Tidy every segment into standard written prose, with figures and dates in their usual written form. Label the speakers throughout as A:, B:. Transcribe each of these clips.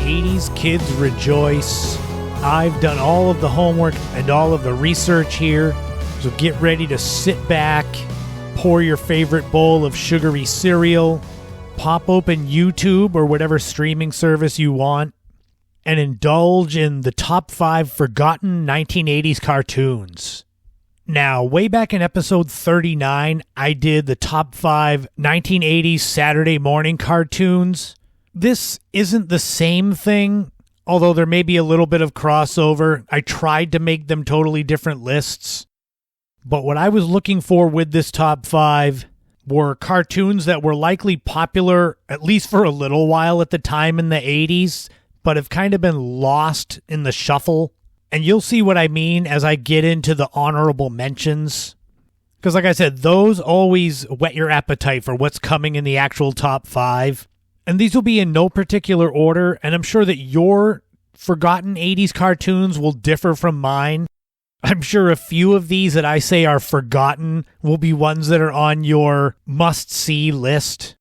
A: 80s kids rejoice. I've done all of the homework and all of the research here, so get ready to sit back, pour your favorite bowl of sugary cereal, pop open YouTube or whatever streaming service you want, and indulge in the top 5 forgotten 1980s cartoons. Now, way back in episode 39, I did the top 5 1980s Saturday morning cartoons. This isn't the same thing, although there may be a little bit of crossover. I tried to make them totally different lists. But what I was looking for with this top 5 were cartoons that were likely popular, at least for a little while at the time in the 80s, but have kind of been lost in the shuffle. And you'll see what I mean as I get into the honorable mentions. Because like I said, those always whet your appetite for what's coming in the actual top 5. And these will be in no particular order, and I'm sure that your forgotten 80s cartoons will differ from mine. I'm sure a few of these that I say are forgotten will be ones that are on your must-see list.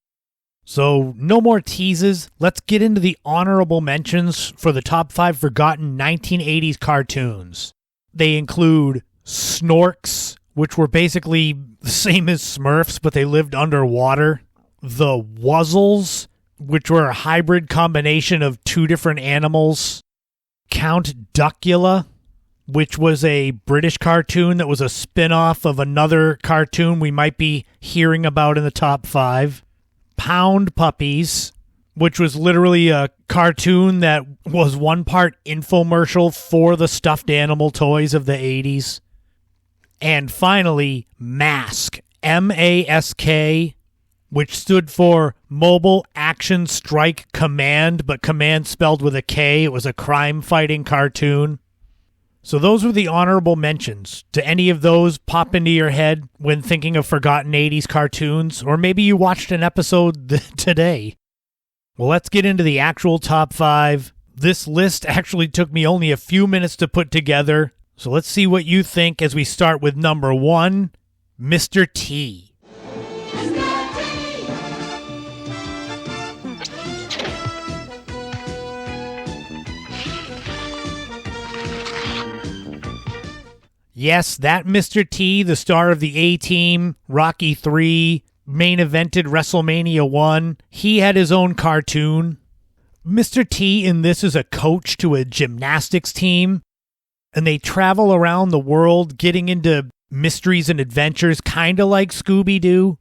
A: So no more teases. Let's get into the honorable mentions for the top 5 forgotten 1980s cartoons. They include Snorks, which were basically the same as Smurfs, but they lived underwater. The Wuzzles, which were a hybrid combination of 2 different animals. Count Duckula, which was a British cartoon that was a spin-off of another cartoon we might be hearing about in the top 5. Pound Puppies, which was literally a cartoon that was one part infomercial for the stuffed animal toys of the 80s. And finally, Mask, M-A-S-K, which stood for Mobile Action Strike Command, but command spelled with a K. It was a crime-fighting cartoon. So those were the honorable mentions. Do any of those pop into your head when thinking of forgotten 80s cartoons? Or maybe you watched an episode today. Well, let's get into the actual top 5. This list actually took me only a few minutes to put together. So let's see what you think as we start with number 1, Mr. T. Yes, that Mr. T, the star of the A-Team, Rocky 3, main evented WrestleMania 1, he had his own cartoon. Mr. T in this is a coach to a gymnastics team, and they travel around the world getting into mysteries and adventures, kind of like Scooby-Doo.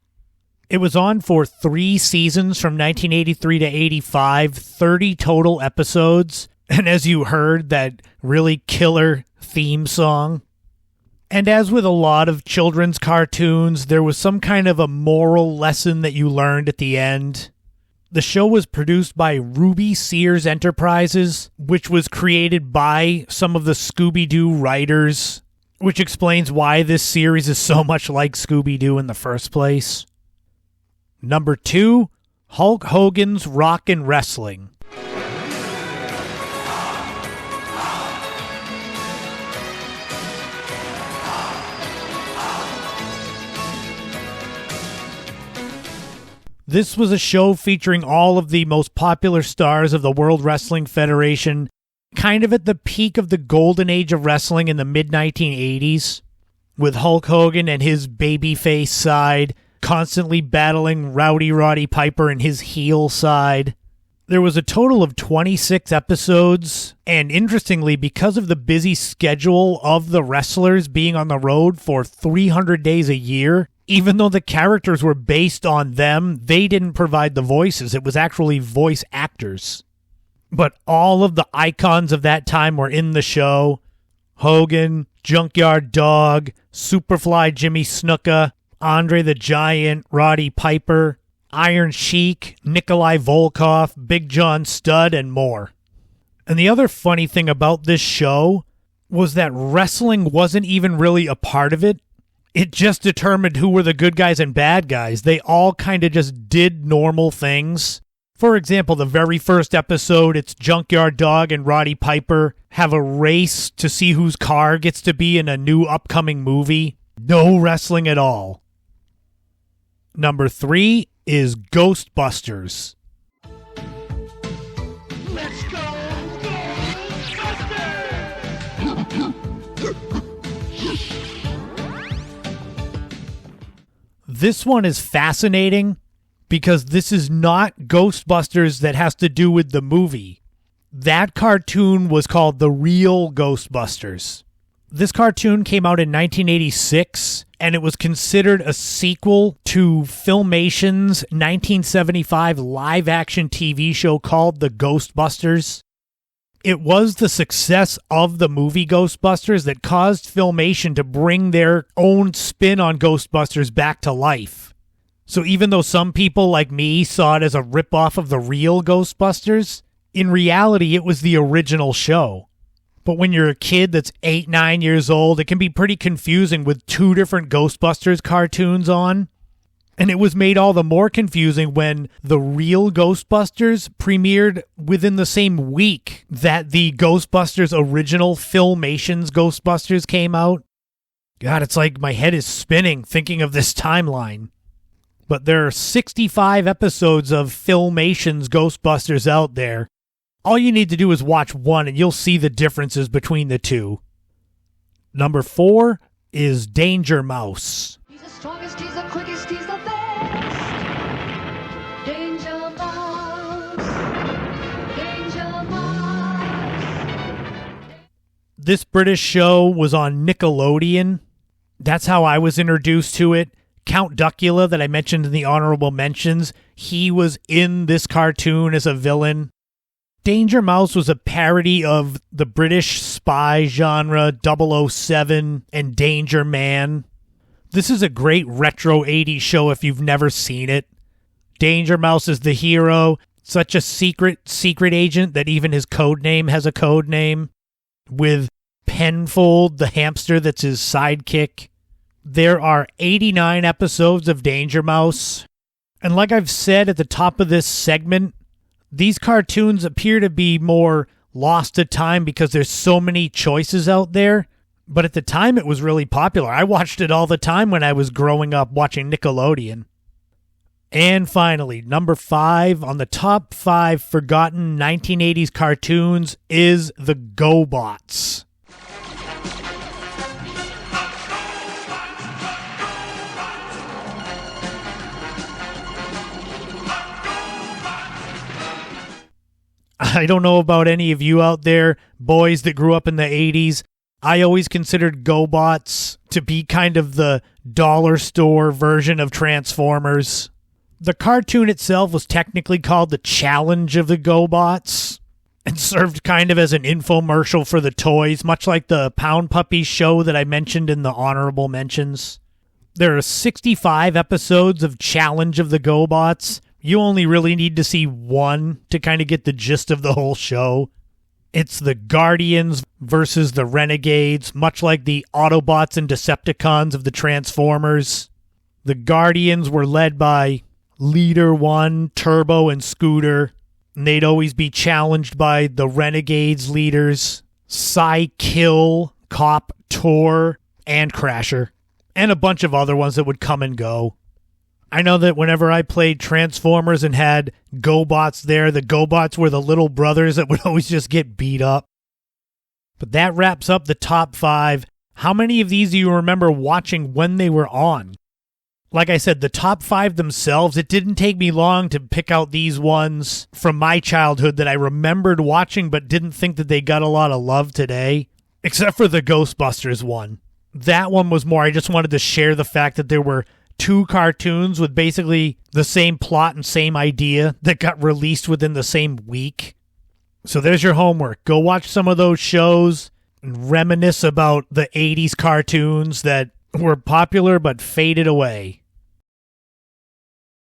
A: It was on for 3 seasons from 1983 to 85, 30 total episodes, and as you heard, that really killer theme song. And as with a lot of children's cartoons, there was some kind of a moral lesson that you learned at the end. The show was produced by Ruby Sears Enterprises, which was created by some of the Scooby-Doo writers, which explains why this series is so much like Scooby-Doo in the first place. Number 2, Hulk Hogan's Rockin' Wrestling. This was a show featuring all of the most popular stars of the World Wrestling Federation, kind of at the peak of the golden age of wrestling in the mid-1980s, with Hulk Hogan and his babyface side constantly battling Rowdy Roddy Piper and his heel side. There was a total of 26 episodes, and interestingly, because of the busy schedule of the wrestlers being on the road for 300 days a year, even though the characters were based on them, they didn't provide the voices. It was actually voice actors. But all of the icons of that time were in the show. Hogan, Junkyard Dog, Superfly Jimmy Snuka, Andre the Giant, Roddy Piper, Iron Sheik, Nikolai Volkov, Big John Studd, and more. And the other funny thing about this show was that wrestling wasn't even really a part of it. It just determined who were the good guys and bad guys. They all kind of just did normal things. For example, the very first episode, it's Junkyard Dog and Roddy Piper have a race to see whose car gets to be in a new upcoming movie. No wrestling at all. Number 3 is Ghostbusters.
B: Let's go!
A: This one is fascinating because this is not Ghostbusters that has to do with the movie. That cartoon was called The Real Ghostbusters. This cartoon came out in 1986, and it was considered a sequel to Filmation's 1975 live-action TV show called The Ghostbusters. It was the success of the movie Ghostbusters that caused Filmation to bring their own spin on Ghostbusters back to life. So even though some people like me saw it as a ripoff of the real Ghostbusters, in reality it was the original show. But when you're a kid that's 8, 9 years old, it can be pretty confusing with two different Ghostbusters cartoons on. And it was made all the more confusing when the real Ghostbusters premiered within the same week that the Ghostbusters original Filmation's Ghostbusters came out. God, it's like my head is spinning thinking of this timeline. But there are 65 episodes of Filmation's Ghostbusters out there. All you need to do is watch one and you'll see the differences between the two. Number 4 is Danger Mouse.
B: He's the strongest, he's the quickest, he's the best. Danger Mouse. Danger Mouse.
A: This British show was on Nickelodeon. That's how I was introduced to it. Count Duckula that I mentioned in the honorable mentions, he was in this cartoon as a villain. Danger Mouse was a parody of the British spy genre 007 and Danger Man. This is a great retro 80s show if you've never seen it. Danger Mouse is the hero, such a secret agent that even his code name has a code name, with Penfold, the hamster that's his sidekick. There are 89 episodes of Danger Mouse, and like I've said at the top of this segment, these cartoons appear to be more lost to time because there's so many choices out there. But at the time, it was really popular. I watched it all the time when I was growing up watching Nickelodeon. And finally, number 5 on the top 5 forgotten 1980s cartoons is the GoBots. I don't know about any of you out there, boys that grew up in the 80s. I always considered GoBots to be kind of the dollar store version of Transformers. The cartoon itself was technically called The Challenge of the GoBots and served kind of as an infomercial for the toys, much like the Pound Puppy show that I mentioned in the honorable mentions. There are 65 episodes of Challenge of the GoBots. You only really need to see one to kind of get the gist of the whole show. It's the Guardians versus the Renegades, much like the Autobots and Decepticons of the Transformers. The Guardians were led by Leader 1, Turbo, and Scooter, and they'd always be challenged by the Renegades leaders, Psy-Kill, Cop, Tor, and Crasher, and a bunch of other ones that would come and go. I know that whenever I played Transformers and had GoBots there, the GoBots were the little brothers that would always just get beat up. But that wraps up the top 5. How many of these do you remember watching when they were on? Like I said, the top 5 themselves, it didn't take me long to pick out these ones from my childhood that I remembered watching but didn't think that they got a lot of love today, except for the Ghostbusters one. That one was more, I just wanted to share the fact that there were 2 cartoons with basically the same plot and same idea that got released within the same week. So there's your homework. Go watch some of those shows and reminisce about the 80s cartoons that were popular but faded away.